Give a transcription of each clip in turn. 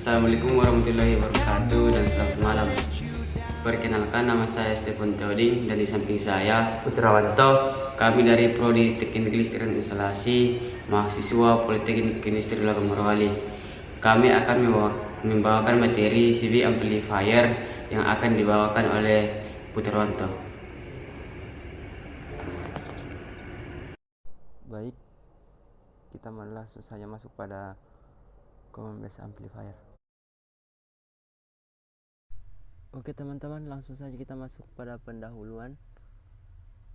Assalamualaikum warahmatullahi wabarakatuh dan selamat malam. Perkenalkan, nama saya Stephen Teoding dan di samping saya Putrawanto. Kami dari Prodi Teknik Listrik dan Instalasi, mahasiswa Politeknik Industri Lagam Morowali. Kami akan membawakan materi CV Amplifier yang akan dibawakan oleh Putrawanto. Baik, kita langsung saja masuk pada Common Base Amplifier. Oke teman-teman, langsung saja kita masuk pada pendahuluan.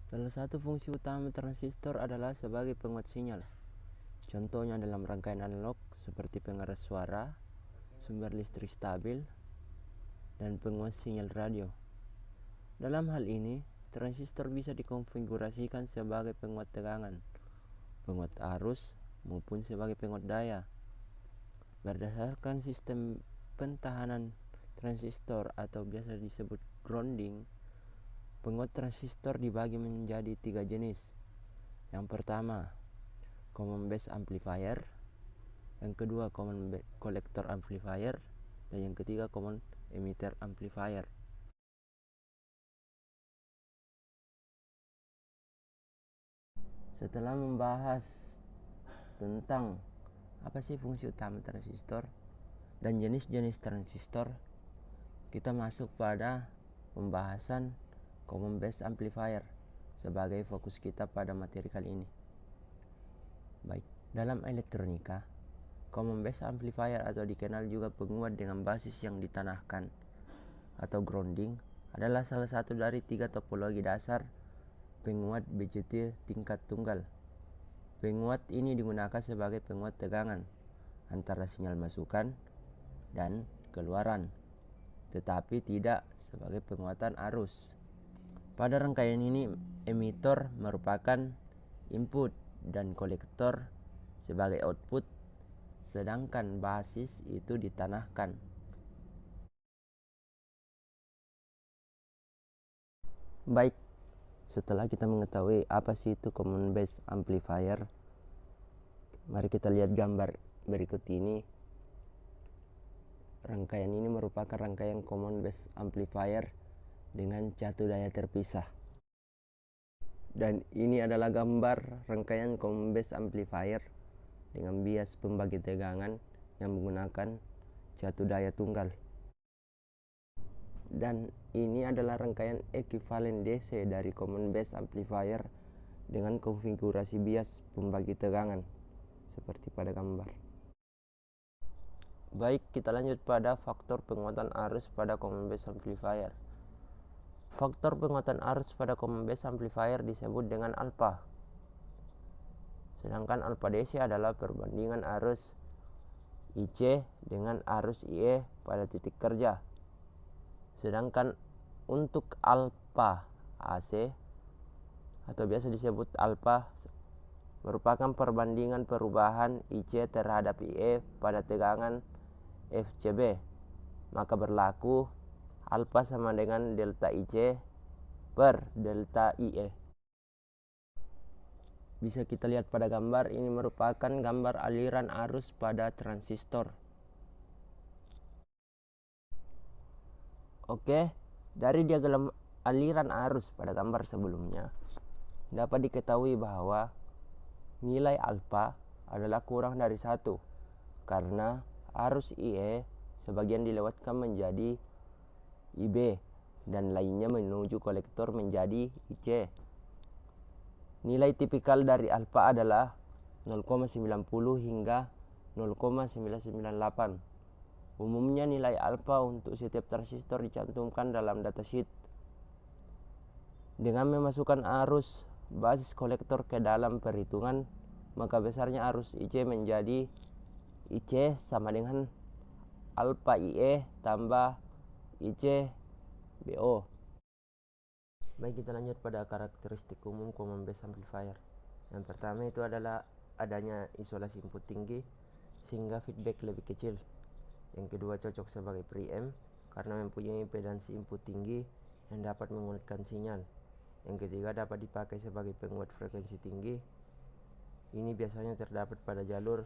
Salah satu fungsi utama transistor adalah sebagai penguat sinyal. Contohnya dalam rangkaian analog seperti pengeras suara, sumber listrik stabil, dan penguat sinyal radio. Dalam hal ini, transistor bisa dikonfigurasikan sebagai penguat tegangan, penguat arus, maupun sebagai penguat daya. Berdasarkan sistem pentahanan transistor atau biasa disebut grounding, penguat transistor dibagi menjadi 3 jenis. Yang pertama, common base amplifier, yang kedua common collector amplifier, dan yang ketiga common emitter amplifier. Setelah membahas tentang apa sih fungsi utama transistor dan jenis-jenis transistor, kita masuk pada pembahasan common base amplifier sebagai fokus kita pada materi kali ini. Baik, dalam elektronika, common base amplifier atau dikenal juga penguat dengan basis yang ditanahkan atau grounding adalah salah satu dari 3 topologi dasar penguat BJT tingkat tunggal. Penguat ini digunakan sebagai penguat tegangan antara sinyal masukan dan keluaran, tetapi tidak sebagai penguatan arus. Pada rangkaian ini, emitor merupakan input dan kolektor sebagai output, sedangkan basis itu ditanahkan. Baik, setelah kita mengetahui apa sih itu common base amplifier, mari kita lihat gambar berikut ini. Rangkaian ini merupakan rangkaian common base amplifier dengan catu daya terpisah. Dan ini adalah gambar rangkaian common base amplifier dengan bias pembagi tegangan yang menggunakan catu daya tunggal. Dan ini adalah rangkaian ekuivalen DC dari common base amplifier dengan konfigurasi bias pembagi tegangan seperti pada gambar. Baik, kita lanjut pada faktor penguatan arus pada common base amplifier. Faktor penguatan arus pada common base amplifier disebut dengan alfa. Sedangkan alfa DC adalah perbandingan arus IC dengan arus IE pada titik kerja. Sedangkan untuk alfa AC atau biasa disebut alfa merupakan perbandingan perubahan IC terhadap IE pada tegangan FCB. Maka berlaku alfa sama dengan delta IC per delta IE. Bisa kita lihat pada gambar, ini merupakan gambar aliran arus pada transistor. Oke, dari diagram aliran arus pada gambar sebelumnya dapat diketahui bahwa nilai alfa adalah kurang dari 1 karena arus IE sebagian dilewatkan menjadi IB dan lainnya menuju kolektor menjadi IC. Nilai tipikal dari alfa adalah 0,90 hingga 0,998. Umumnya nilai alfa untuk setiap transistor dicantumkan dalam datasheet. Dengan memasukkan arus basis kolektor ke dalam perhitungan, maka besarnya arus IC menjadi IC sama dengan alfa IE tambah IC BO. Baik, kita lanjut pada karakteristik umum common base amplifier. Yang pertama itu adalah adanya isolasi input tinggi sehingga feedback lebih kecil. Yang kedua, cocok sebagai preamp karena mempunyai impedansi input tinggi yang dapat menguatkan sinyal. Yang ketiga, dapat dipakai sebagai penguat frekuensi tinggi. Ini biasanya terdapat pada jalur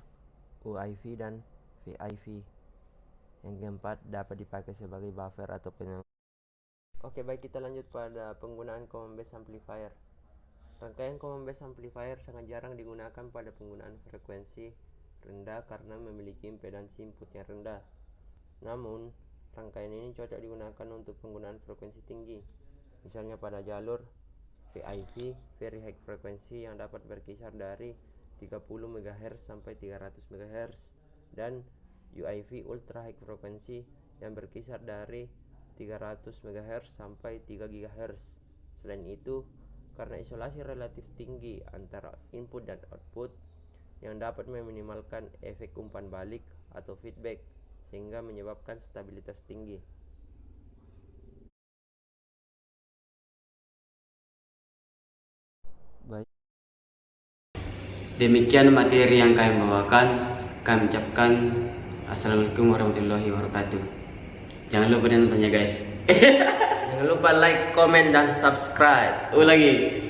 UIV dan VIV. Yang keempat, dapat dipakai sebagai buffer atau penyelenggara. Oke, baik, kita lanjut pada penggunaan common base amplifier. Rangkaian common base amplifier sangat jarang digunakan pada penggunaan frekuensi rendah karena memiliki impedansi input yang rendah. Namun, rangkaian ini cocok digunakan untuk penggunaan frekuensi tinggi, misalnya pada jalur VIV (Very High Frequency) yang dapat berkisar dari 30 MHz sampai 300 MHz, dan UIV Ultra High Frequency yang berkisar dari 300 MHz sampai 3 GHz. Selain itu, karena isolasi relatif tinggi antara input dan output yang dapat meminimalkan efek umpan balik atau feedback, sehingga menyebabkan stabilitas tinggi. Baik. Demikian materi yang kami bawakan. Kami ucapkan Assalamualaikum warahmatullahi wabarakatuh. Jangan lupa nontonnya guys. Jangan lupa like, comment, dan subscribe. Ulangi.